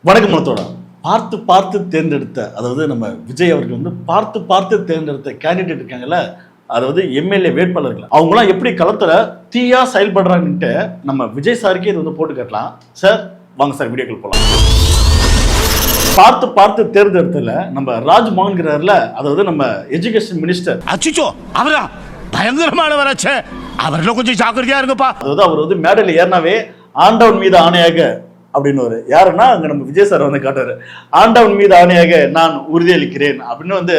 வணக்கம் மனத்தோட பார்த்து பார்த்து தேர்ந்தெடுத்த, அதாவது நம்ம விஜய் அவர்கள் வந்து பார்த்து பார்த்து தேர்ந்தெடுத்த கேண்டிடேட் இருக்காங்கல்ல, அதாவது எம்எல்ஏ வேட்பாளர்கள், அவங்களாம் எப்படி களத்துல தீயா செயல்படுறாங்கன்ட்டு நம்ம விஜய் சாருக்கே இது வந்து போட்டு காட்டலாம். சார் வாங்க சார் வீடியோக்கள் போலாம். பார்த்து பார்த்து தேர்ந்தெடுத்தல நம்ம ராஜ்மோகன்கிறார்ல, அதாவது நம்ம எஜுகேஷன் மினிஸ்டர். அச்சோ அவரா பயங்கரமானவராச்சே, அவர்ல கொஞ்சம் ஜாக்கிரதையா இருங்கப்பா. அதாவது அவர் வந்து மேடையில் ஏறினாவே ஆண்டவன் மீது ஆணையாக அப்படின்னு யாருன்னா அங்க நம்ம விஜய் சார் வந்து காட்டுறாரு. ஆண்டவன் மீது ஆணையாக நான் உறுதியளிக்கிறேன் அப்படின்னு வந்து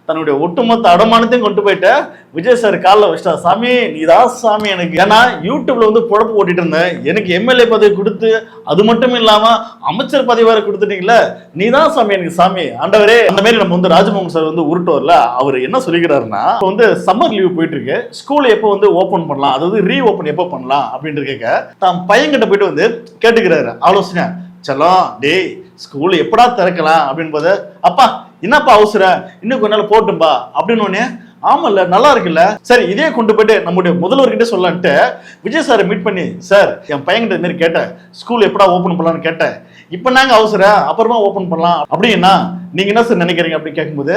தன்னுடைய ஒட்டுமொத்த அடமானத்தையும் கொண்டு போயிட்டு விஜய் சார் காலில் வச்சிட்டா. சாமி நீதான் சாமி எனக்கு. ஏன்னா யூடியூப்ல வந்து பொழப்பு ஓட்டிட்டு இருந்தேன், எனக்கு எம்எல்ஏ பதவி கொடுத்து அது மட்டும் இல்லாம அமைச்சர் பதவி வேற கொடுத்துட்டீங்களா, நீதான் சாமி எனக்கு சாமி ஆண்டவரே. அந்த மாதிரி நம்ம வந்து ராஜ்மோகன் சார் வந்து உருட்டுவார்ல, அவர் என்ன சொல்லிக்கிறாருன்னா, இப்போ வந்து சம்மர் லீவ் போயிட்டு இருக்கு, ஸ்கூல் எப்போ வந்து ஓப்பன் பண்ணலாம், அதாவது ரீ ஓப்பன் எப்போ பண்ணலாம் அப்படின்னு கேட்க தான் பையன்கிட்ட போயிட்டு வந்து கேட்டுக்கிறாரு ஆலோசனை. செல்லம் டேய் ஸ்கூல் எப்படா திறக்கலாம் அப்படின்னு போது, அப்பா என்னப்பா அவசரம், இன்னும் கொஞ்ச நாள் போட்டும்பா அப்படின்னு ஒன்னே. ஆமல்ல நல்லா இருக்குல்ல, சரி இதே கொண்டு போயிட்டு நம்முடைய முதல்வர்கிட்ட சொல்லலான்ட்டு விஜய் சாரை மீட் பண்ணி, சார் என் பையன்கிட்ட இது மாதிரி கேட்டேன், ஸ்கூல் எப்படா ஓப்பன் பண்ணலான்னு கேட்டேன், இப்போ நாங்க அவசரம் அப்புறமா ஓப்பன் பண்ணலாம் அப்படின்னா நீங்க என்ன சார் நினைக்கிறீங்க அப்படின்னு கேட்கும்போது,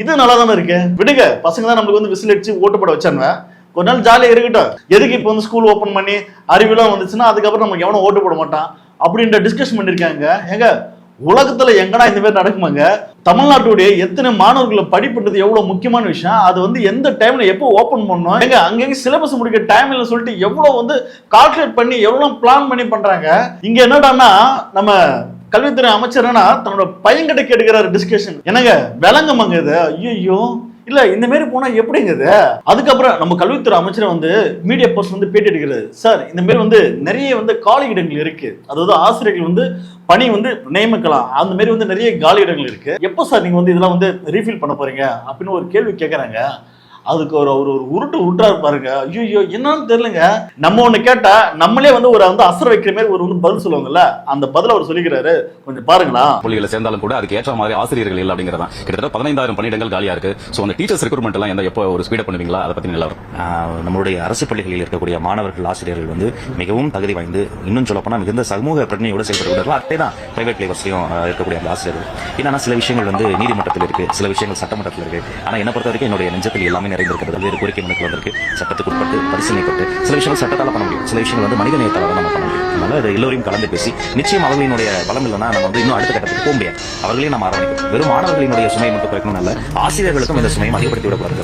இது நல்லா தானே இருக்கு, விடுங்க பசங்க தான் நம்மளுக்கு வந்து விசில் அடிச்சு ஓட்டு போட வச்சாங்க, ஒரு நாள் ஜாலியாக இருக்கட்டும், எதுக்கு இப்போ வந்து ஸ்கூல் ஓப்பன் பண்ணி அறிவிலாம் வந்துச்சுன்னா அதுக்கப்புறம் நமக்கு எவனும் ஓட்டு போட மாட்டான் அப்படின்ற டிஸ்கஷன் பண்ணியிருக்காங்க. ஏங்க உலகத்துல எங்கடா இந்த மாதிரி நடக்குமாங்க? தமிழ்நாட்டுடைய எத்தனை மாணவர்களை படிப்புன்றது எவ்வளவு முக்கியமான விஷயம், அது வந்து எந்த டைம்ல எப்போ ஓப்பன் பண்ணணும், எங்க அங்கங்க சிலபஸ் முடிக்க டைம் இல்ல சொல்லிட்டு எவ்வளவு வந்து கால்குலேட் பண்ணி எவ்வளவு பிளான் பண்ணி பண்றாங்க. இங்க என்னடான்னா நம்ம கல்வித்துறை அமைச்சர்னா தன்னோட பையன்கிட்ட கேட்டுக்கிறாரு டிஸ்கஷன். என்னங்க விளங்கமாங்க இது? ஐயோ இல்ல இந்த மாதிரி போனா எப்படிங்குது? அதுக்கப்புறம் நம்ம கல்வித்துறை அமைச்சர் வந்து மீடியா பர்சன் வந்து பேட்டி எடுக்கிறது. சார் இந்த மாதிரி வந்து நிறைய வந்து காலி இடங்கள் இருக்கு, அதாவது ஆசிரியர்கள் வந்து பணி வந்து நியமிக்கலாம், அந்த மாதிரி வந்து நிறைய காலி இடங்கள் இருக்கு, எப்போ சார் நீங்க வந்து இதெல்லாம் வந்து ரீஃபில் பண்ண போறீங்க அப்படின்னு ஒரு கேள்வி கேட்கறாங்க. அதுக்கு ஒரு உருட்டு உருட்டா பாருங்க. ஐயோ என்னன்னு தெரியலங்க. நம்ம ஒண்ணு கேட்டா நம்மளே வந்து ஒரு வந்து அசர வைக்கிற மாதிரி ஒரு வந்து பதில் சொல்லுவாங்கல்ல, அந்த பதில் அவர் சொல்லிக்கிறாரு, கொஞ்சம் பாருங்களா. பள்ளிகளை சேர்ந்தாலும் கூட அதுக்கு ஏற்ற மாதிரி ஆசிரியர்கள் இல்லை அப்படிங்கிறதா. கிட்டத்தட்ட 15,000 பணியிடங்கள் காலியா இருக்கு. ஸோ அந்த டீச்சர்ஸ் ரெக்ரூட்மெண்ட் எல்லாம் எப்போ ஒரு ஸ்பீடப் பண்ணுவீங்களா, அதை பத்தி நிலவரம்? நம்மளுடைய அரசு பள்ளிகளில் இருக்கக்கூடிய மாணவர்கள் ஆசிரியர்கள் வந்து மிகவும் தகுதி வாய்ந்து, இன்னும் சொல்ல போனா மிகுந்த சமூக பிரச்சனையோடு செயல்படுகிறார்கள். அதே தான் பிரைவேட் லேவர்ஸ்லையும் இருக்கக்கூடிய அந்த ஆசிரியர்கள். என்னன்னா சில விஷயங்கள் வந்து நீதிமன்றத்தில் இருக்கு, சில விஷயங்கள் சட்டமன்றத்தில் இருக்கு. ஆனா என்ன பொறுத்த வரைக்கும் என்னுடைய நெஞ்சத்தில் எல்லாமே நிறைந்திருக்கிறது. வேறு கோரிக்கை மனுக்கள் வந்திருக்கு, சட்டத்துக்கு உட்பட்டு பரிசீலனைப்பட்டு சில விஷயங்கள் சட்டத்தால் பண்ண முடியும், சில விஷயங்கள் வந்து மனித நேயத்தால் நம்ம பண்ண முடியும். அதனால அது எல்லோரையும் கலந்து பேசி நிச்சயம் அவர்களினுடைய பலம் இல்லைன்னா நம்ம வந்து இன்னும் அடுத்த கட்டத்துக்கு போக முடியாது. அவர்களையும் நம்ம ஆரம்பிக்கும். வெறும் மாணவர்களினுடைய சுமையை மட்டும் குறைக்கணும் அல்ல, ஆசிரியர்களுக்கும் இந்த சுமையை அதிகப்படுத்தி விடக்கூடாது.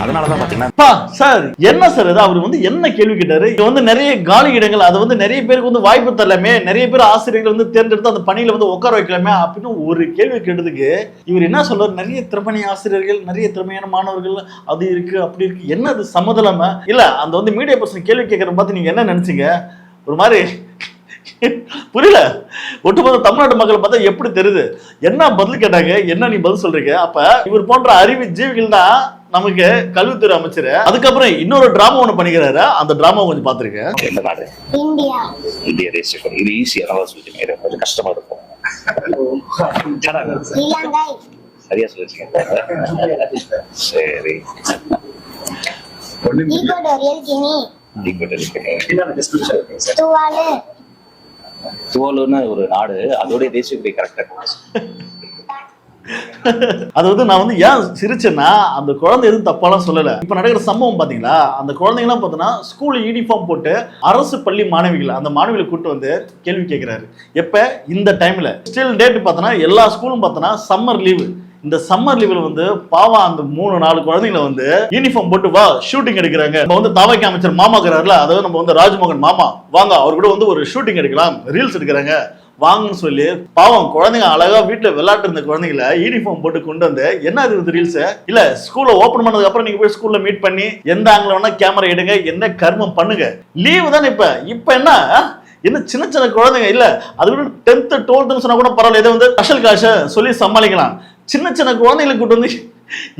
அதனாலதான் பாத்தீங்கன்னா சார் என்ன சார் இது, அவர் வந்து என்ன கேள்வி கேட்டாரு, இது வந்து நிறைய காலி இடங்கள், அது வந்து நிறைய பேருக்கு வந்து வாய்ப்பு தரலாமே, நிறைய பேர் ஆசிரியர்கள் வந்து தேர்ந்தெடுத்து அந்த பணியில வந்து உட்கார வைக்கலாமே அப்படின்னு ஒரு கேள்வி கேட்டதுக்கு இவர் என்ன சொல்றாரு, நிறைய திறமையான ஆசிரியர்கள், நிறைய திறமையான மாணவர்கள், அது இருக்கு அப்படி இருக்கு, என்ன அது சம்மதலாம இல்ல. அந்த வந்து மீடியா பர்சன் கேள்வி கேட்கற பார்த்து நீங்க என்ன நினைச்சீங்க? ஒரு மாதிரி புரியல. ஒட்டுமொத்த தமிழ்நாட்டு மக்கள் பார்த்தா எப்படி தெரியுது, என்ன பதில் கேட்டாங்க, என்ன நீ பதில் சொல்றீங்க? அப்ப இவர் போன்ற அறிவு ஜீவிகள் தான் நமக்கு கல்வித்துறை அமைச்சர். அதுக்கப்புறம் இன்னொரு டிராமா ஒண்ணு பண்ணிக்கிறாரு, அந்த டிராமா கொஞ்சம் பாத்துருக்கேன். இந்தியா தேசம் இது ஈஸியா சொல்லிட்டீங்க, கொஞ்சம் கஷ்டமா இருக்கும். சரியா சொல்லிருக்கீங்க. சரி துவாலுன்னு ஒரு நாடு, அதோடைய தேசிய கொடி கரெக்டா. அது வந்து நான் வந்து ஏன் சிரிச்சேன்னா, அந்த குழந்தை எதுவும் தப்பாலாம் சொல்லல. இப்ப நடக்கிற சம்பவம் பாத்தீங்களா, அந்த குழந்தைங்கலாம் பார்த்தோன்னா ஸ்கூல் யூனிஃபார்ம் போட்டு அரசு பள்ளி மாணவிகள், அந்த மாணவிகளை கூட்டு வந்து கேள்வி கேட்கிறாரு. எப்ப இந்த டைம்ல ஸ்டில் டேட் பார்த்தோன்னா எல்லா ஸ்கூலும் பார்த்தோன்னா சம்மர் லீவு. இந்த சம்மர் லீவ்ல வந்து பாவம் அந்த 3-4 குழந்தைங்களை வந்து யூனிஃபார்ம் போட்டு வா ஷூட்டிங் எடுக்கிறாங்க. நம்ம வந்து தாவக அமைச்சர் மாமா இருக்கிறாருல, அதாவது நம்ம வந்து ராஜ்மோகன் மாமா, வாங்க அவர் கூட வந்து ஒரு ஷூட்டிங் எடுக்கலாம், ரீல்ஸ் எடுக்கிறாங்க வாங்கன்னு சொல்லி பாவம் குழந்தைங்க அழகா வீட்டுல விளையாட்டு இருந்த குழந்தைங்களை யூனிஃபார்ம் போட்டு கொண்டு வந்து, என்ன இது ரீல்ஸ் இல்ல, ஸ்கூல்ல ஓபன் பண்ணதுக்கு அப்புறம் நீங்க போய் ஸ்கூல்ல மீட் பண்ணி எந்த ஆங்கில வேணா கேமரா எடுங்க, என்ன கர்மம் பண்ணுங்க, லீவு தானே. இப்ப என்ன சின்ன சின்ன குழந்தைங்க இல்ல, அது கூட 10th 12th சொன்னா கூட பரவாயில்ல, இதை வந்து ஸ்பெஷல் காசு சொல்லி சமாளிக்கலாம். சின்ன சின்ன குழந்தைகளை கூட்டு வந்து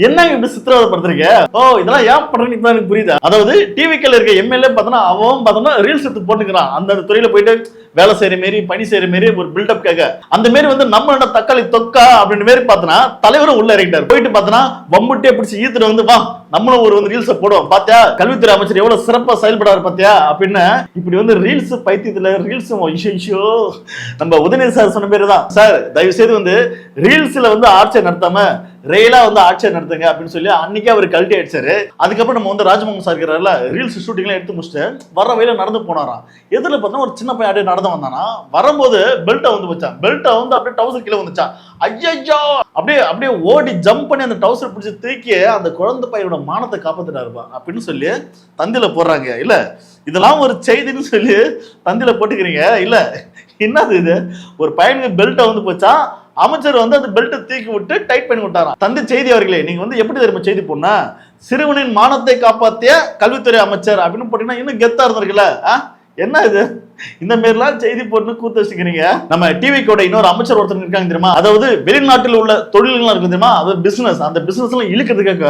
என்ன இப்படி சித்திரவதைப்படுத்துறீங்க? ஓ இதெல்லாம் ஏன் பண்றீங்க எனக்கு புரியுதா? அதாவது டிவிக்கல்ல இருக்க எம்எல்ஏ பார்த்தோன்னா அவன் பார்த்தோம்னா ரீல்ஸ் எடுத்து போட்டுக்கிறான், அந்த துறையில போயிட்டு வேலை செய்யற மாரி பணி செய்யற மாரி ஒரு பில்டப் கேட்க அந்த மாரி வந்து நம்ம என்ன தக்காளி தொக்கா அப்படின்னு மாரி பார்த்தனா தலைவரும் உள்ள இறங்கிட்டார். போயிட்டு பார்த்தனா வம்புட்டே பிடிச்சி ஈத்துட்டு வந்து வா நம்மளும் ஒரு வந்து ரீல்ஸை போடுவோம் பாத்தியா கல்வித்துறை அமைச்சர் எவ்வளவு சிறப்பா செயல்படாரு பாத்தியா அப்படின்னு இப்படி வந்து ரீல்ஸ் பைத்தியத்துல ரீல்ஸ் ஐயோ நம்ம உதயநிதி சார் சொன்ன பேரு தான் சார் தயவு செய்து வந்து ரீல்ஸ்ல வந்து ஆட்சியை நடத்தாம ரெயிலா வந்து ஆட்சியை நடத்துங்க அப்படின்னு சொல்லி அன்னைக்கே அவர் கழட்டி அடிச்சாரு. அதுக்கப்புறம் நம்ம வந்து ராஜமோகன் சார் இருக்கிறாருல ரீல்ஸ் ஷூட்டிங்லாம் எடுத்து முடிச்சுட்டு வர வழியில நடந்து போனாராம். எதிரில் பார்த்தா ஒரு சின்ன பையன் அப்படியே நடந்து வந்தானா வரும்போது பெல்ட்டை வந்து வச்சான். பெல்ட்டை வந்து அப்படியே டவுசர் கீழே வந்துச்சான். ஐயோ அப்படியே அப்படியே ஓடி ஜம்ப் பண்ணி அந்த டவுசர் பிடிச்சி தூக்கி அந்த குழந்தை பையனோட மானத்தை காப்பாத்திட்டாருப்பா அப்படின்னு சொல்லி தந்தில போடுறாங்க. இல்ல இதெல்லாம் ஒரு செய்தின்னு சொல்லி தந்தில போட்டுக்கிறீங்க. இல்ல என்னது இது ஒரு பையனுக்கு பெல்ட்டை வந்து போச்சா அமைச்சர் வந்து அந்த பெல்ட்டை தூக்கி விட்டு டைட் பண்ணி விட்டாராம். தந்தை செய்தி அவர்களே நீங்க வந்து எப்படி தெரியுமா செய்தி போனா சிறுவனின் மானத்தை காப்பாத்திய கல்வித்துறை அமைச்சர் அப்படின்னு போட்டீங்கன்னா இன்னும் கெத்தா இருந்திருக்குல்ல. என்ன இது இந்த மாதிரிலாம் செய்தி போட்டு கூத்து வச்சுக்கிறீங்க. நம்ம டிவிக்கோட இன்னொரு அமைச்சர் ஒருத்தர் இருக்காங்க தெரியுமா, அதாவது வெளிநாட்டில் உள்ள தொழில்கள் இருக்கு தெரியுமா, அது பிசினஸ் அந்த பிசினஸ் எல்லாம் இழுக்கிறதுக்காக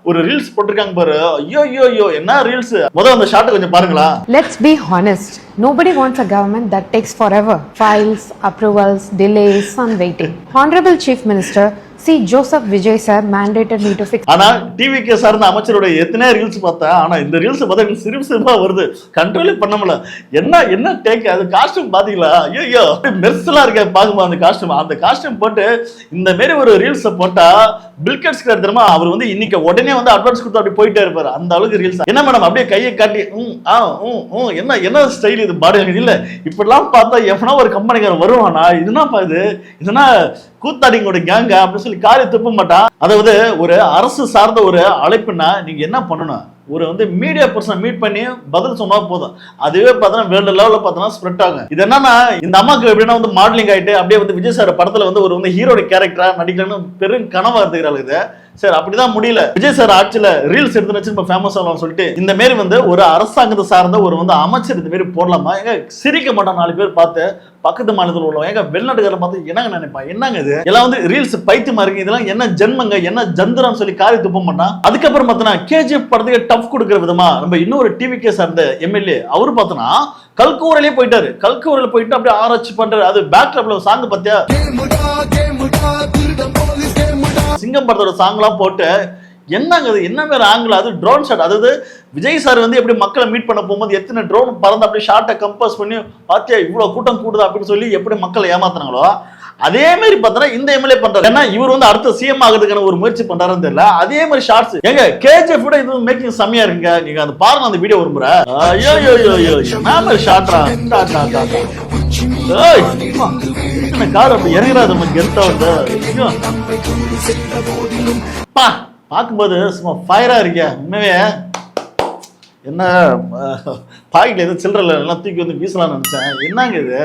ஒரு ரீல்ஸ் போட்டிருக்காங்க பாரு. ஐயோ ஐயோ ஐயோ என்ன ரீல்ஸ் முதல்ல அந்த ஷாட் கொஞ்சம் பாருங்களா. Let's be honest. Nobody wants a government that takes forever. Files, approvals, delays and waiting. Honorable Chief Minister, see Joseph Vijay sir mandated me to fix. ஆனா டிவிக்கு சார்ந்த அமைச்சரோட எத்தனை ரீல்ஸ் பார்த்தேன். ஆனா இந்த ரீல்ஸ் பார்த்தா எனக்கு சிரிப்பு சிரிப்பா வருது. கண்ட்ரோலே பண்ண முடியல. என்ன என்ன டேக் அது காஸ்டியூம் பாத்தீங்களா. ஐயோ மெர்சலா இருக்க பாக்குமா அந்த காஸ்டியூம் போட்டு இந்த மாதிரி ஒரு ரீல்ஸ் போட்டா பில்கெட்ஸ் தெரியுமா அவர் வந்து இன்னைக்கு உடனே வந்து அட்வான்ஸ் கொடுத்து அப்படி போயிட்டே இருப்பாரு. அந்த அளவுக்கு ரீல்ஸ். என்ன மேடம் அப்படியே கையை காட்டி என்ன என்ன ஸ்டைல் இது பாருங்க. இல்ல இப்படிலாம் பார்த்தா எவனா ஒரு கம்பெனிக்காரன் வருவானா இதுனா இது இதுனா கூத்தாடிங்களோட கேங்க அப்படின்னு சொல்லி காரி துப்ப மாட்டான். அதாவது ஒரு அரசு சார்ந்த ஒரு அழைப்புனா நீங்க என்ன பண்ணணும் ஒரு வந்து மீடியா பர்சன் மீட் பண்ணி பதில் சொன்னா போதும். அதுவே பார்த்தா வேர்ல்டு லெவல்ல பார்த்தா ஸ்ப்ரெட் ஆகும். இது என்னன்னா இந்த அம்மாக்கு எப்படின்னா வந்து மாடலிங் ஆயிட்டு அப்படியே வந்து விஜய் சார் படத்துல வந்து ஒரு வந்து ஹீரோட கேரக்டரா நடிக்கணும்னு பெரும் கனவா இருந்துக்கிறாள். இது சார் அப்படிதான் முடியல. விஜய் சார் ஆட்சியில ரீல்ஸ் எடுத்து வச்சு இப்ப ஃபேமஸ் ஆகலாம் சொல்லிட்டு இந்த மாரி வந்து ஒரு அரசாங்கத்தை சார்ந்த ஒரு வந்து அமைச்சர் இந்த மாரி போடலாமா. எங்க சிரிக்க மாட்டான் 4 பேர் பார்த்து பக்கத்து மாநிலத்தில் உள்ளவங்க எங்க வெளிநாட்டுக்காரர் பார்த்து என்னங்க நினைப்பா என்னங்க இது எல்லாம் வந்து ரீல்ஸ் பைத்தியமா இருக்கு இதெல்லாம் என்ன ஜென்மங்க என்ன ஜந்திரம் சொல்லி காரி துப்ப மாட்டான். அதுக்கப்புறம் பார்த்தனா கேஜிஎஃப் படத்துக்கு டஃப் கொடுக்குற விதமா நம்ம இன்னொரு டிவிக்கே சார்ந்த எம்எல்ஏ அவரு பார்த்தனா கல்கூரிலே போயிட்டாரு. கல்கூரில் போயிட்டு அப்படியே ஆராய்ச்சி பண்றாரு. அது பேக்ட்ராப்ல சாங் பார்த்தியா சிங்கம் படத்தோட சாங்லாம் போட்டு என்னங்க அது என்ன வேற ஆங்கிள் அது ட்ரோன் ஷாட். அதாவது விஜய் சார் வந்து எப்படி மக்களை மீட் பண்ண போகும்போது எத்தனை ட்ரோன் பறந்து அப்படியே ஷார்ட்டை கம்போஸ் பண்ணி பாத்தியா இவ்வளவு கூட்டம் கூடுதா அப்படின்னு சொல்லி எப்படி மக்களை ஏமாத்துறாங்களோ அதே மாதிரி பார்த்தா இந்த எம்எல்ஏ பண்றாரு. ஏன்னா இவர் வந்து அடுத்த சிஎம் ஆகிறதுக்கான ஒரு முயற்சி பண்றாருன்னு தெரியல. அதே மாதிரி ஷார்ட்ஸ் எங்க கேஜிஎஃப் விட இது மேக்கிங் செம்மையா இருக்குங்க. நீங்க அந்த பாருங்க அந்த வீடியோ விரும்புற ஐயோ ஐயோ ஐயோ என்ன ஷார்ட்ரா கார் அப்படி இறங்குறாரு நம்ம கெத்தா வந்து பா பார்க்கும்போது சும்மா ஃபயரா இருக்கியா உண்மையே. என்ன பாக்கெட்ல எதுவும் சில்லற எல்லாம் தூக்கி வந்து வீசலாம்னு நினைச்சேன். என்னங்க இது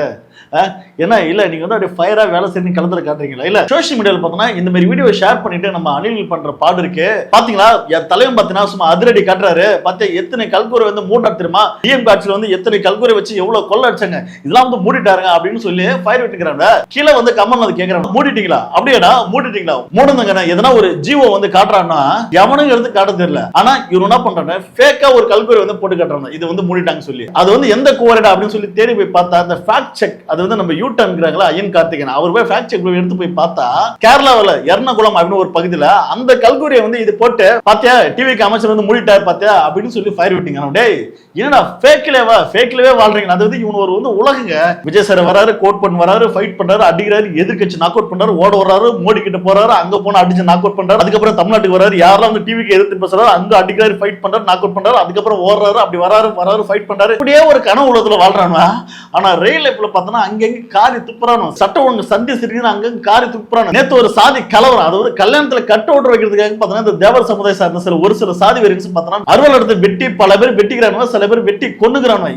ஏன்னா இல்ல நீங்க வந்து அப்படியே ஃபயரா வேலை செய்ய கலந்துல காட்டுறீங்களா. இல்ல சோசியல் மீடியாவில் பார்த்தோம்னா இந்த மாதிரி வீடியோ ஷேர் பண்ணிட்டு நம்ம அணில் பண்ற பாடு இருக்கு பாத்தீங்களா. என் தலைவன் பாத்தீங்கன்னா சும்மா அதிரடி காட்டுறாரு. பார்த்தா எத்தனை கல்கூரை வந்து மூட்டா தெரியுமா டிஎம் காட்சியில் வந்து எத்தனை கல்கூரை வச்சு எவ்வளவு கொள்ள அடிச்சாங்க இதெல்லாம் வந்து மூடிட்டாருங்க அப்படின்னு சொல்லி ஃபயர் விட்டுக்கிறாங்க. கீழே வந்து கமெண்ட் வந்து கேட்கறாங்க மூடிட்டீங்களா அப்படியேடா மூடிட்டீங்களா மூடுங்க. எதனா ஒரு ஜீவோ வந்து காட்டுறான்னா எவனுங்க இருந்து காட்ட தெரியல. ஆனா இவரு என்ன பண்றாங்க ஃபேக்கா ஒரு கல்கூரை வந்து போட்டு காட்டுறாங்க இது வந்து மூடிட்டாங்க சொல்லி. அது வந்து எந்த கோரடா அப்படின்னு சொல்லி தேடி போய் பார்த்தா அந்த ஃபேக்ட் செக் அது வந்து நம்ம யூட்டர்ன்ங்கிறாங்களா ஐயன் கார்த்திகன் அவர் போய் ஃபேக்ட் செக் எடுத்து போய் பார்த்தா கேரளாவில் எர்ணகுளம் அப்படின்னு ஒரு பகுதியில அந்த கல்கூரியை வந்து இது போட்டு பாத்தியா டிவிக்கு அமைச்சர் வந்து மூடிட்டார் பாத்தியா அப்படின்னு சொல்லி ஃபயர் விட்டீங்க. டேய் என்னடா ஃபேக்லவே வாழ்றீங்க. அது வந்து இவன் ஒரு வந்து உலகங்க. விஜய் சார் வராரு கோட் பண்ணி வராரு ஃபைட் பண்றாரு அடிக்கிறாரு எதிர்கட்சி நாக் அவுட் பண்றாரு ஓட வர்றாரு மோடி கிட்ட போறாரு அங்க போனா அடிச்சு நாக் அவுட் பண்றாரு. அதுக்கப்புறம் தமிழ்நாட்டுக்கு வராரு யாரெல்லாம் வந்து டிவிக்கு எதிர்த்து பேசுறாரு அங்க அடிக்கிறாரு ஃபைட் பண்றாரு நாக் அவுட் பண்றாரு. அதுக்கப்புறம் ஓடுறாரு அப்படி வராரு ஃபைட் பண்றாரு. இப்படியே ஒரு கனவு உலகத்துல வாழ்றாங்க. ஆனா ரயில் லைஃப்ல பார்த்தோன்னா அங்கங்க காரி துப்புறானோ சட்ட ஒழுங்கு சந்தி சிரிக்கிறான் அங்க காரி துப்புறானோ. நேத்து ஒரு சாதி கலவரம் அதாவது கல்யாணத்துல கட் அவுட் வைக்கிறதுக்காக பார்த்தோன்னா இந்த தேவர் சமுதாய சார்ந்த ஒரு சில சாதி வெறிச்சு பார்த்தோன்னா அறுவல் எடுத்து வெட்டி பல பேர் வெட்டிக்கிறானுவ சில பேர் வெட்டி கொன்னுக்கிறானுவ.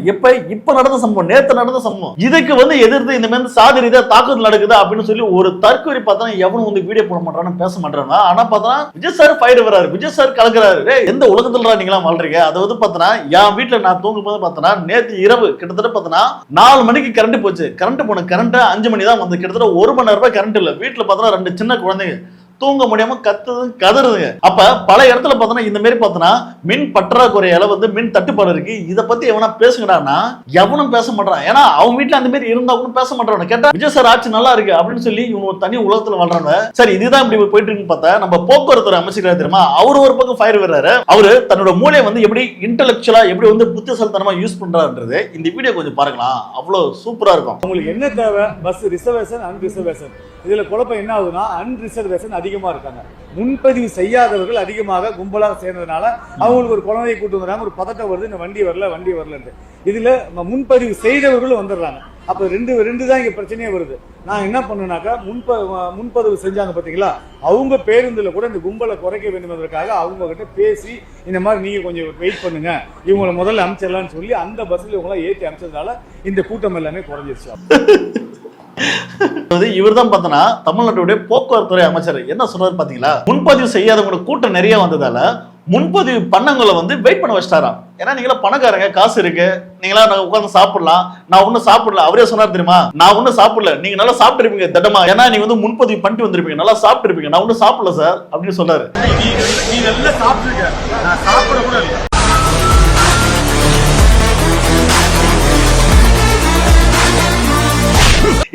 இப்ப நடந்த சம்பவம் நேத்து நடந்த சம்பவம் இதுக்கு வந்து எதிர்த்து இந்த மாதிரி சாதி ரீதியா தாக்குதல் நடக்குது அப்படின்னு சொல்லி ஒரு தற்கொலை பார்த்தா எவனும் வந்து வீடியோ போட மாட்டான்னு பேச மாட்டாங்க. ஆனா பார்த்தா விஜய் சார் ஃபயர் வராரு விஜய் சார் கலக்குறாரு. எந்த உலகத்துல நீங்களா வாழ்றீங்க. அதாவது பார்த்தனா என் வீட்டுல நான் தூங்கும் போது பார்த்தனா நேத்து இரவு கிட்டத்தட்ட பார்த்தனா 4 மணிக்கு கரண்ட் போச்சு. கரண்ட் போன கரண்ட் 5 மணி தான் வந்து கிட்டத்தட்ட 1 மணி நேரம் கரண்ட் இல்ல. வீட்டுல பார்த்தா 2 சின்ன குழந்தைங்க தூங்க முடியாம கதறுதுங்க. அப்ப பல இடத்துல பார்த்தோன்னா இந்த மாதிரி பார்த்தோன்னா மின் பற்றாக்குறையால வந்து மின் தட்டுப்பாடு இருக்கு. இதை பத்தி எவனா பேசுங்கடான்னா எவனும் பேச மாட்டான். ஏன்னா அவங்க வீட்டுல அந்த மாதிரி இருந்தா கூட பேச மாட்டாங்க. கேட்டா விஜய் சார் ஆட்சி நல்லா இருக்கு அப்படின்னு சொல்லி இவங்க தனி உலகத்துல வாழ்றாங்க. சரி, இதுதான் இப்படி போயிட்டு இருக்குன்னு பார்த்தா நம்ம போக்குவரத்து அமைச்சர் தெரியுமா, அவரு ஒரு பக்கம் ஃபயர் விடுறாரு. அவரு தன்னோட மூளையை வந்து எப்படி இன்டெலெக்சுவலா எப்படி வந்து புத்திசாலித்தனமா யூஸ் பண்றாருன்றது இந்த வீடியோ கொஞ்சம் பாருங்களா, அவ்வளவு சூப்பரா இருக்கும். உங்களுக்கு என்ன தேவை? Bus reservation, அன்ரிசர்வேஷன். இதுல குழப்பம் என்ன ஆகுதுன்னா அன்ரிசர்வேஷன் அதிகமா இருக்காங்க. முன்பதிவு செய்யாதவர்கள் அதிகமாக கும்பலாக சேர்ந்ததுனால அவங்களுக்கு ஒரு குழந்தையை கூட்டு வந்துடுறாங்க, ஒரு பதட்டம் வருது, இந்த வண்டி வரலன்ட்டு. இதுல முன்பதிவு செய்தவர்களும் வந்துடுறாங்க. அப்ப ரெண்டு தான் இங்க பிரச்சனையே வருது. நான் என்ன பண்ணுனாக்கா முன்பதிவு செஞ்சாங்க பாத்தீங்களா, அவங்க பேருந்துல கூட இந்த கும்பலை குறைக்க வேண்டும் என்பதற்காக அவங்க கிட்ட பேசி இந்த மாதிரி நீங்க கொஞ்சம் வெயிட் பண்ணுங்க, இவங்களை முதல்ல அனுப்பிச்சிடலாம்னு சொல்லி அந்த பஸ்ல இவங்களாம் ஏற்றி அனுப்பிச்சதுனால இந்த கூட்டம் எல்லாமே குறைஞ்சிருச்சு. இவர் தான் பார்த்தனா தமிழ்நாட்டுடைய போக்குவரத்துறை அமைச்சர் என்ன சொல்றாரு பாத்தீங்களா, முன்பதிவு செய்யாதவங்களோட கூட்டம் நிறைய வந்ததால முன்பதிவு பண்ணவங்களை வந்து வெயிட் பண்ண வச்சிட்டாராம். ஏன்னா நீங்களா பணக்காரங்க, காசு இருக்கு, நீங்களா உட்கார்ந்து சாப்பிடலாம், நான் ஒன்னும் சாப்பிடல. அவரே சொன்னார் தெரியுமா, நான் ஒன்னும் சாப்பிடல, நீங்க நல்லா சாப்பிட்டு இருப்பீங்க திட்டமா, ஏன்னா நீங்க வந்து முன்பதிவு பண்ணிட்டு வந்திருப்பீங்க, நல்லா சாப்பிட்டு இருப்பீங்க, நான் ஒன்னும் சாப்பிடல சார் அப்படின்னு சொன்னாரு.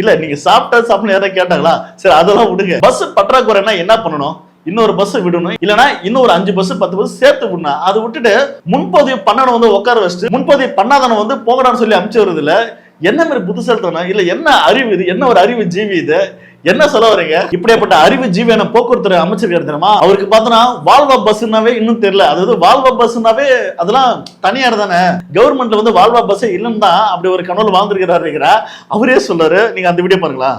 இல்ல நீங்க சாப்பிட யாராவது கேட்டாங்களா? சரி அதெல்லாம் விடுங்க. பஸ் பற்றாக்குறைனா என்ன பண்ணணும்? இன்னொரு பஸ் விடணும், இல்லனா இன்னொரு 5 பஸ் 10 பஸ் சேர்த்து விடணும். அதை விட்டுட்டு முன்பதிவு பண்ணணும் வந்து உட்கார வச்சுட்டு முன்பதிவு பண்ணாதவன வந்து போகடான்னு சொல்லி அனுப்பிச்சு வருது இல்ல. என்ன மாதிரி புத்திசாலித்தனம் இல்ல, என்ன அறிவு இது, என்ன ஒரு அறிவு ஜீவி இது, என்ன சொல்ல வரீங்க? இப்படியாப்பட்ட அறிவு ஜீவியான போக்குவரத்து அமைச்சர் தெரியுமா, அவருக்கு பார்த்தோன்னா வால்வா பஸ்னாவே இன்னும் தெரியல. அதாவது வால்வா பஸ்னாவே அதெல்லாம் தனியார் தானே, கவர்மெண்ட்ல வந்து வால்வா பஸ் இல்லைன்னு தான் அப்படி ஒரு கனவுல வாழ்ந்துருக்கிறாரு. அவரே சொல்றாரு, நீங்க அந்த வீடியோ பாருங்களா.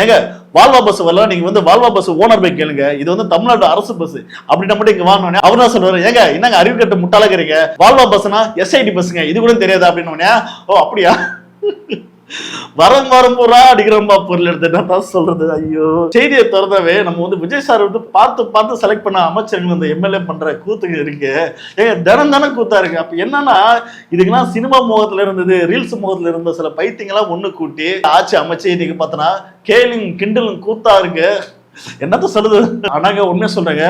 ஏங்க வால்வா பஸ் வரல, நீங்க வந்து வால்வா பஸ் ஓனர் போய் கேளுங்க, இது வந்து தமிழ்நாடு அரசு பஸ் அப்படின்னா மட்டும் இங்க வாங்கணும். அவர் தான் சொல்றாரு, ஏங்க என்னங்க அறிவு கட்ட முட்டாளக்கிறீங்க, வால்வா பஸ்னா எஸ்ஐடி பஸ்ங்க, இது கூட தெரியாது அப்படின்னு. ஓ அப்படியா, வரம் பூரா அடிக்கிறோம்பா பொருள் எடுத்து என்ன சொல்றது. ஐயோ, செய்தியை திறந்தாவே நம்ம வந்து விஜய் சார் வந்து பார்த்து செலக்ட் பண்ண அமைச்சர்கள் இந்த எம்எல்ஏ பண்ற கூத்துக்கு இருக்கு. ஏங்க தினம் கூத்தா இருக்கு. அப்ப என்னன்னா இதுக்கெல்லாம் சினிமா முகத்துல இருந்தது, ரீல்ஸ் முகத்துல இருந்த சில பைத்தியங்களாம் ஒண்ணு கூட்டி ஆட்சி அமைச்சு இன்னைக்கு பார்த்தோன்னா கேலிங் கிண்டலும் கூத்தா இருக்கு. என்னத்த சொல்லுது. ஆனாங்க உண்மையா சொல்றேங்க,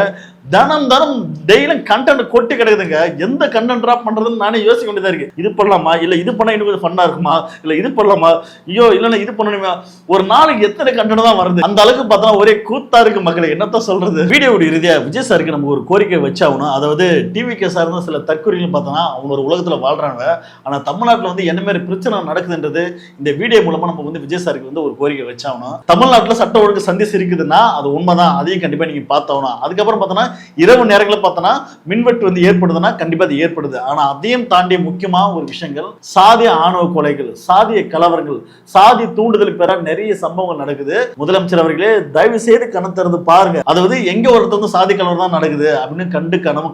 தினம் டெய்லியும் கண்டென்ட் கொட்டி கிடக்குதுங்க. எந்த கண்டென்ட் ட்ராப் பண்றதுன்னு நானே யோசிக்க வேண்டியதா இருக்கு. இது பண்ணலாமா, இல்ல இது பண்ணா இன்னும் கொஞ்சம் ஃபன்னா இருக்குமா, இல்ல இது பண்ணலாமா, ஐயோ இல்லன்னா இது பண்ணணுமா. ஒரு நாளைக்கு எத்தனை கண்டென்ட் தான் வருது. அந்த அளவுக்கு பார்த்தா ஒரே கூத்தா இருக்கு மக்களே. என்னத்த சொல்றது. வீடியோட இறுதியா விஜய் சாருக்கு நம்ம ஒரு கோரிக்கை வச்சாகணும். அதாவது டிவிகே சார் தான் சில தற்கொலைகள் பார்த்தோன்னா அவங்க ஒரு உலகத்துல வாழ்றாங்க. ஆனா தமிழ்நாட்டுல வந்து என்ன மாதிரி பிரச்சனை நடக்குதுன்றது இந்த வீடியோ மூலமா நம்ம வந்து விஜய் சாருக்கு வந்து ஒரு கோரிக்கை வச்சாகணும். தமிழ்நாட்டுல சட்ட ஒழுங்கு சந்திச்சு இருக்குதுன்னா அது உண்மைதான், அதையும் கண்டிப்பா நீங்க பார்த்தாகணும். அதுக்கப்புறம் பார்த்தோன்னா இரவு நேரங்களில் பார்த்தோன்னா மின்வெட்டு வந்து ஏற்படுதுன்னா கண்டிப்பா அது ஏற்படுது. ஆனா அதையும் தாண்டி முக்கியமா ஒரு விஷயங்கள், சாதிய ஆணவ கொலைகள், சாதிய கலவரங்கள், சாதி தூண்டுதல் பெற நிறைய சம்பவங்கள் நடக்குது. முதலமைச்சர் அவர்களே தயவு செய்து கண் திறந்து பாருங்க. அதாவது எங்க ஒருத்தவங்க சாதி கலவரம் தான் நடக்குது அப்படின்னு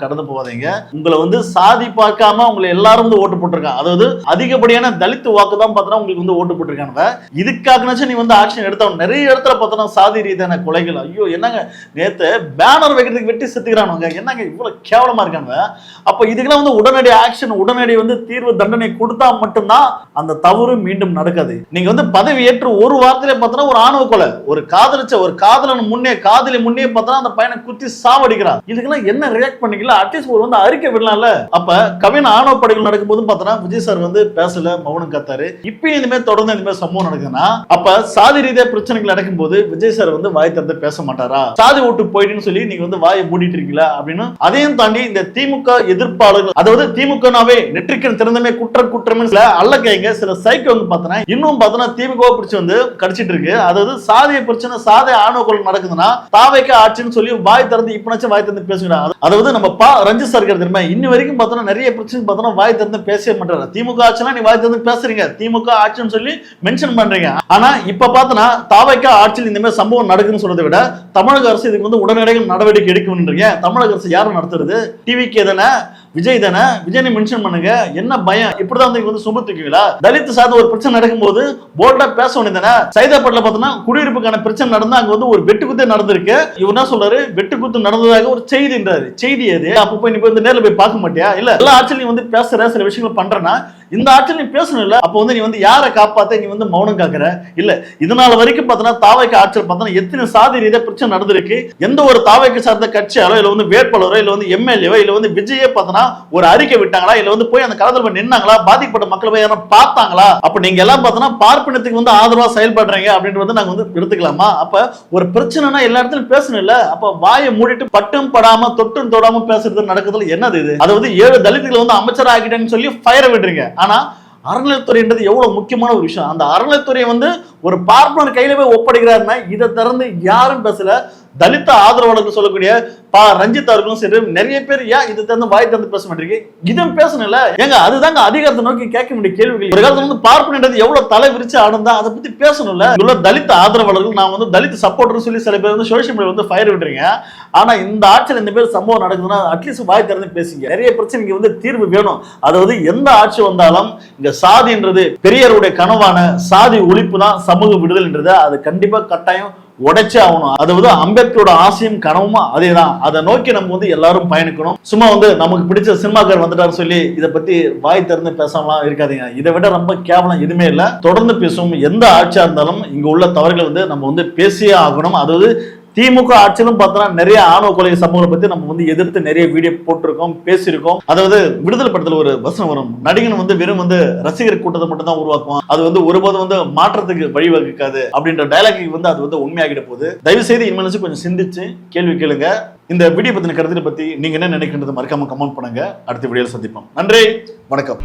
கடந்து போவாதீங்க. உங்களை வந்து சாதி பார்க்காம உங்களை எல்லாரும் வந்து ஓட்டு போட்டிருக்காங்க. அதாவது அதிகப்படியான தலித் வாக்கு தான் பார்த்தோன்னா உங்களுக்கு வந்து ஓட்டு போட்டிருக்காங்க. இதுக்காகனாச்சும் நீ வந்து ஆக்ஷன் எடுத்தவங்க. நிறைய இடத்துல பார்த்தோன்னா சாதி ரீதியான கொலைகள். ஐயோ என்னங்க, நேத்து பேனர் வைக்கிறதுக்கு வெட்டி செத்துக்கிறானுங்க. என்னங்க இவ்வளவு கேவலமா இருக்காங்க. அப்ப இதுக்கெல்லாம் வந்து உடனடி ஆக்ஷன், உடனடி வந்து தீர்வு தண்டனை கொடுத்தா மட்டும்தான் அந்த தவறு மீண்டும் நடக்காது. நீங்க வந்து பதவி ஏற்று ஒரு வாரத்திலே பார்த்தோன்னா ஒரு ஆணவ கொலை, ஒரு காதலன் காதலி முன்னே பார்த்தோன்னா அந்த பையனை குத்தி சாவடிக்கிறான். இதுக்கெல்லாம் என்ன ரியாக்ட் பண்ணிக்கல, அட்லீஸ்ட் ஒரு வந்து அறிக்கை விடலாம்ல. அப்ப கவின் ஆணவ படைகள் நடக்கும் போது பார்த்தோன்னா விஜய் சார் வந்து பேசல, மௌனம் காத்தாரு. இப்பயும் இந்த மாதிரி தொடர்ந்து இந்த மாதிரி சம்பவம் நடக்குதுன்னா அப்ப சாதி ரீதியா பிரச்சனைகள் நடக்கும் போது விஜய் சார் வந்து வாய் திறந்து பேச மாட்டாரா? சாதி ஓட்டு போயிடுன்னு சொல்லி நீங்க வந்து வாயை மூடிட்டு இருக்கீங்களா அப்படின்னு. அதையும் தாண்டி இந்த திமுக எதிர்ப்பாளர்கள், அதாவது திமுகனாவே நெற்றிக்கன் திறந்தமே குற்றம் அல்ல கைங்க சில சைக்கோ வந்து பார்த்தனா இன்னும் பார்த்தனா திமுக பிடிச்சு வந்து கடிச்சிட்டு இருக்கு. அதாவது சாதிய பிரச்சனை, சாதிய ஆணவ கொலை நடக்குதுன்னா தாவைக்கு ஆட்சின்னு சொல்லி வாய் திறந்து இப்பனாச்சும் வாய் திறந்து பேசுகிறாங்க. அதாவது நம்ம ரஞ்சித் சார் தெரியுமா, இன்னி வரைக்கும் பார்த்தோன்னா நிறைய பிரச்சனை பார்த்தோன்னா வாய் திறந்து பேசவே மாட்டாரு. திமுக ஆட்சினா நீ வாய் திறந்து பேசுறீங்க, திமுக ஆட்சின்னு சொல்லி மென்ஷன் பண்றீங்க. ஆனா இப்ப பார்த்தோன்னா தாவைக்கு ஆட்சியில் இந்த மாதிரி சம்பவம் நடக்குதுன்னு சொல்றதை விட தமிழக அரசு இதுக்கு வந்து உடனடியாக நடவடிக்கை எடுக்கும் அப்படின்றீங்க. தமிழக அரசு யாரும் நடத்துறது? டிவிக்கே தானே, விஜய் தானே, விஜய் மென்ஷன் பண்ணுங்க, என்ன பயம்? இப்படிதான் வந்து சுமத்துக்குவீங்களா? தலித் சார்ந்த ஒரு பிரச்சனை நடக்கும்போது போல்டா பேச வேண்டியதானே? சைதாப்பேட்டில் பார்த்தோன்னா குடியிருப்புக்கான பிரச்சனை நடந்தா அங்க வந்து ஒரு வெட்டுக்குத்தே நடந்திருக்கு. இவர் என்ன சொல்றாரு, வெட்டுக்குத்து நடந்ததாக ஒரு செய்தின்றாரு. செய்தி எது? அப்ப போய் நீ போய் நேரில் போய் பார்க்க மாட்டியா? இல்ல எல்லா ஆட்சியும் நீ வந்து பேசுற சில விஷயங்கள் பண்றனா இந்த ஆட்சியில் நீ பேசணும் இல்ல? அப்ப வந்து நீ வந்து யாரை காப்பாத்த நீ வந்து மௌனம் காக்குற? இல்ல இதனால வரைக்கும் பார்த்தோன்னா தாவைக்கு ஆட்சியில் பார்த்தோன்னா எத்தனை சாதி ரீதியா பிரச்சனை நடந்திருக்கு. எந்த ஒரு தாவைக்கு சார்ந்த கட்சியாலோ இல்ல வந்து வேட்பாளரோ இல்ல வந்து எம்எல்ஏவோ இல்ல வந்து விஜயே பார்த்தோன்னா ஒரு அறிக்கை விட்டாங்களா? இல்ல வந்து போய் அந்த களத்துல போய் நின்னாங்களா? பாதிக்கப்பட்ட மக்களை போய் யாரும் பார்த்தாங்களா? அப்ப நீங்க எல்லாம் பார்த்தோன்னா பார்ப்பனத்துக்கு வந்து ஆதரவா செயல்படுறீங்க அப்படின்னு வந்து நாங்க வந்து எடுத்துக்கலாமா? அப்ப ஒரு பிரச்சனைனா எல்லா இடத்துலயும் பேசணும் இல்ல? அப்ப வாயை மூடிட்டு பட்டும் படாம தொட்டும் தொடாம பேசுறது நடக்குதுல என்னது இது? அதாவது 7 தலித்துகளை வந்து அமைச்சர் ஆகிட்டேன்னு சொல்லி ஃபயர் விடுறீங்க. ஆனா அறநிலைத்துறைன்றது எவ்வளவு முக்கியமான ஒரு விஷயம். அந்த அறநிலைத்துறையை வந்து ஒரு பார்ப்பனர் கையில போய் ஒப்படைக்கிறாருன்னா இதை திறந்து யாரும் பேசல. தலித்த ஆதரவாளர்கள் சொல்லக்கூடிய ரஞ்சித் அவர்களும் சரி நிறைய பேர் ஏன் இதை திறந்து வாய் திறந்து பேச மாட்டீங்க? இதுவும் பேசணும்ல ஏங்க? அதுதாங்க அதிகாரத்தை நோக்கி கேட்க வேண்டிய கேள்விகள். ஒரு காலத்துல வந்து பார்ப்பனன்றது எவ்வளவு தலை விரிச்சு ஆனந்தா அதை பத்தி பேசணும்ல. உள்ள தலித்த ஆதரவாளர்கள் நான் வந்து தலித் சப்போர்ட்டர் சொல்லி சில பேர் வந்து சோசியல் மீடியா வந்து ஃபயர் விடுறீங்க. ஆனா இந்த ஆட்சியில் இந்த பேர் சம்பவம் நடக்குதுன்னா அட்லீஸ்ட் வாய் திறந்து பேசுங்க. நிறைய பிரச்சனைக்கு வந்து தீர்வு வேணும். அதாவது எந்த ஆட்சி வந்தாலும் இங்க சாதின்றது பெரியாருடைய கனவான சாதி ஒழிப்பு தான் சமூக விடுதல்ன்றது அது கண்டிப்பா கட்டாயம் உடைச்சே ஆகணும். அதாவது அம்பேத்கரோட ஆசையும் கனவுமா அதேதான். அதை நோக்கி நம்ம வந்து எல்லாரும் பயணிக்கணும். சும்மா வந்து நமக்கு பிடிச்ச சினிமாக்கார் வந்துட்டாரு சொல்லி இதை பத்தி வாய் திறந்து பேசாமலாம் இருக்காதீங்க. இதை விட ரொம்ப கேவலம் எதுவுமே இல்லை. தொடர்ந்து பேசும் எந்த ஆட்சியா இருந்தாலும் இங்க உள்ள தவறுகளை வந்து நம்ம வந்து பேசியே ஆகணும். அதாவது திமுக ஆட்சியிலும் பார்த்தோம்னா நிறைய ஆணவ கொலை சம்பவங்களை பத்தி நம்ம வந்து எதிர்த்து நிறைய வீடியோ போட்டிருக்கோம், பேசியிருக்கோம். அதாவது விடுதலை படத்துல ஒரு வசனம் வரும், நடிகன் வந்து வெறும் வந்து ரசிகர் கூட்டத்தை மட்டும் தான் உருவாக்குவான், அது வந்து ஒருபோதும் வந்து மாற்றத்துக்கு வழிவகுக்காது அப்படின்ற டயலாக் வந்து அது வந்து உண்மையாகிட போகுது. தயவு செய்து இனிமேல் கொஞ்சம் சிந்திச்சு கேள்வி கேளுங்க. இந்த வீடியோ பத்தின கருத்தை பத்தி நீங்க என்ன நினைக்கின்றது மறக்காம கமெண்ட் பண்ணுங்க. அடுத்த வீடியோல சந்திப்போம். நன்றி, வணக்கம்.